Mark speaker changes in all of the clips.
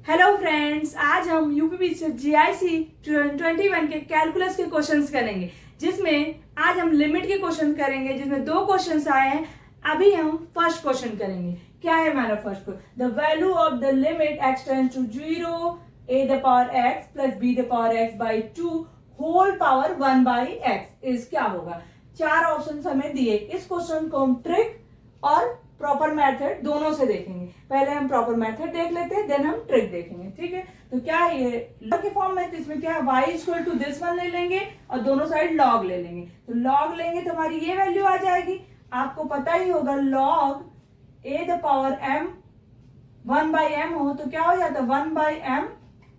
Speaker 1: Hello friends, आज हम UPPC GIC 21 के कैलकुलस के क्वेश्चंस करेंगे, जिसमें आज हम लिमिट के क्वेश्चन करेंगे, जिसमें दो क्वेश्चंस आए हैं। अभी हम फर्स्ट क्वेश्चन करेंगे। क्या है हमारा first question? The value of the limit x tends to 0 a the power x plus b the power x by 2 whole power 1 by x is क्या होगा? चार ऑप्शन हमें दिए। इस क्वेश्चन को हम ट्रिक और प्रॉपर मेथड दोनों से देखेंगे। पहले हम प्रॉपर मेथड देख लेते हैं, देन हम ट्रिक देखेंगे। ठीक है, तो क्या है ये लॉग के फॉर्म में? तो इसमें क्या है, y equal to this one ले लेंगे और दोनों साइड लॉग ले लेंगे। तो लॉग लेंगे तो हमारी ये वैल्यू आ जाएगी। आपको पता ही होगा log a the power m 1 by m हो तो क्या हो जाता है, 1 बाई एम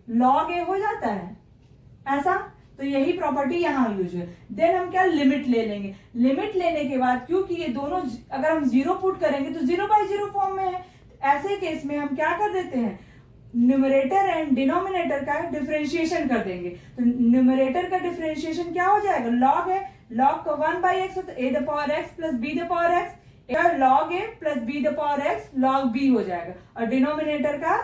Speaker 1: लॉग a हो जाता है ऐसा। तो यही प्रॉपर्टी यहाँ यूज है। देन हम क्या लिमिट ले लेंगे। लिमिट लेने के बाद क्योंकि ये दोनों अगर हम जीरो पुट करेंगे तो 0 बाई 0 फॉर्म में है, ऐसे केस में हम क्या कर देते हैं, न्यूमरेटर एंड डिनोमिनेटर का डिफरेंशिएशन कर देंगे। तो न्यूमरेटर का डिफरेंशिएशन क्या हो जाएगा, लॉग है, लॉग का 1 बाई एक्स होता है a the power x plus b the power x, log a plus b the power x log b हो जाएगा और डिनोमिनेटर का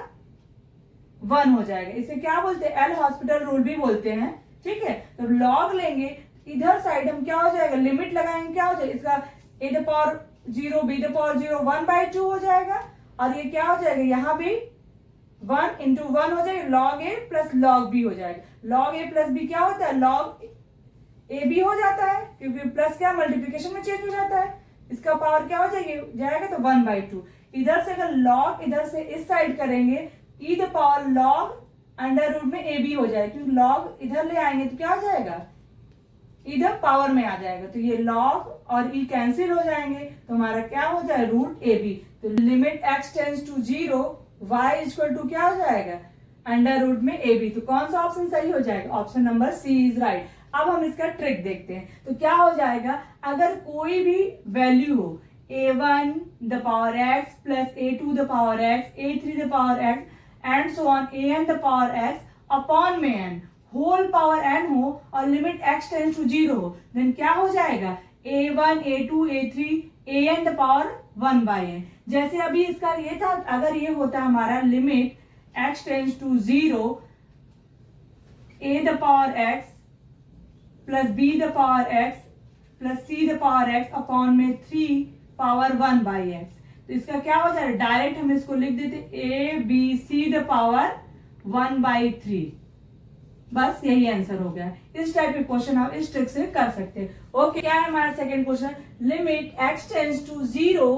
Speaker 1: 1 हो जाएगा। इसे क्या बोलते हैं, एल हॉस्पिटल रूल भी बोलते हैं। ठीक है, तो लॉग लेंगे, इधर साइड हम क्या हो जाएगा, लिमिट लगाएंगे, क्या हो जाएगा, इसका a the power 0 b the power 0 1 by 2 हो जाएगा और ये क्या हो जाएगा, यहाँ भी 1 इंटू 1 हो जाएगा, log a plus log b हो जाएगा। लॉग a प्लस b क्या होता है, लॉग a b हो जाता है, क्योंकि प्लस क्या मल्टीप्लीकेशन में चेंज हो जाता है। इसका पावर क्या हो जाएगा तो 1 बाई 2। इधर से अगर लॉग इधर से इस साइड करेंगे, e the power log under root में ए बी हो जाएगा, क्योंकि लॉग इधर ले आएंगे तो क्या हो जाएगा, इधर पावर में आ जाएगा। तो ये लॉग और ई कैंसिल हो जाएंगे तो हमारा क्या हो जाएगा, रूट ए बी। तो limit x tends to 0 y equal to क्या हो जाएगा, अंडर रूट में ए बी। तो कौन सा ऑप्शन सही हो जाएगा, option number C is right. अब हम इसका ट्रिक देखते हैं। तो क्या हो जाएगा, अगर कोई भी वैल्यू हो a1 the power x plus a2 the power x, a3 the power x and so on, an the power x upon में n होल पावर n हो और लिमिट x टेंड्स टू 0 हो, देन क्या हो जाएगा, a1 a2 a3 an the power 1 by n। जैसे अभी इसका ये था, अगर ये होता हमारा limit x tends to 0 a the power x plus b the power x plus c the power x upon में 3 पावर 1 बाई x, तो इसका क्या हो जाएगा, डायरेक्ट हम इसको लिख देते a b c the power 1 by 3। बस यही आंसर हो गया। इस टाइप के क्वेश्चन आप इस ट्रिक से कर सकते हैं। ओके, क्या है हमारा second question, limit x tends to 0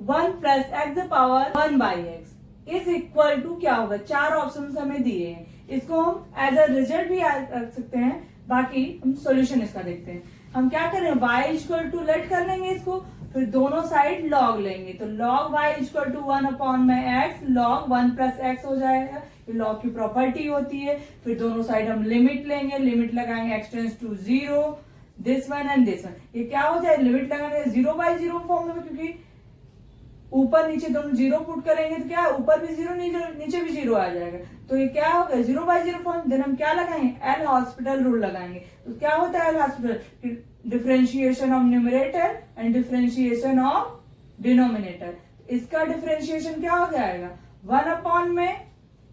Speaker 1: 1 plus x the power 1 by x is equal to क्या होगा। चार ऑप्शन हमें दिए हैं, इसको हम एज अ रिजल्ट भी रख सकते हैं, बाकी हम सॉल्यूशन इसका देखते हैं। हम क्या करें, y इक्वल टू लेट कर लेंगे इसको, फिर दोनों साइड लॉग लेंगे। तो log y equal to 1 upon में x लॉग 1 प्लस x हो जाएगा, ये लॉग की प्रॉपर्टी होती है। फिर दोनों साइड हम लिमिट लेंगे, लिमिट लगाएंगे x tends to 0 this one and this one, ये क्या हो जाए, लिमिट लगाने 0 बाई 0 फॉर्म में, क्योंकि ऊपर नीचे दोनों 0 पुट करेंगे तो क्या, ऊपर भी 0 नीचे भी 0 आ जाएगा। तो ये क्या होगा, 0 बाई 0 फॉर्म। देन हम क्या लगाएंगे, एल हॉस्पिटल रूल लगाएंगे। तो क्या होता है L hospital, differentiation of numerator and differentiation of denominator. इसका डिफरेंशिएशन क्या हो जाएगा, 1 अपॉन में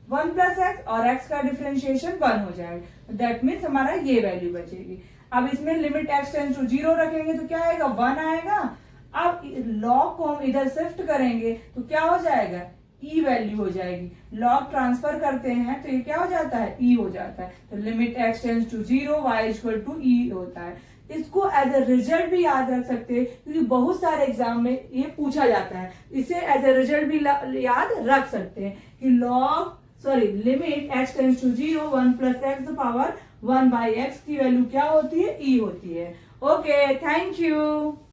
Speaker 1: 1 प्लस एक्स और x का डिफरेंशिएशन 1 हो जाएगा। दैट मीन्स हमारा ये वैल्यू बचेगी। अब इसमें लिमिट x टेंड्स टू 0 रखेंगे तो क्या आएगा, 1 आएगा। अब लॉग को हम इधर शिफ्ट करेंगे तो क्या हो जाएगा, e वैल्यू हो जाएगी। लॉग ट्रांसफर करते हैं तो ये क्या हो जाता है, e हो जाता है। तो limit x tends to 0 y equal to e होता है। इसको एज ए रिजल्ट भी याद रख सकते हैं, क्योंकि बहुत सारे एग्जाम में ये पूछा जाता है। इसे एज ए रिजल्ट भी याद रख सकते हैं कि limit x tends to 0 1 plus x the power 1 by x की वैल्यू क्या होती है, e होती है। Okay, thank you.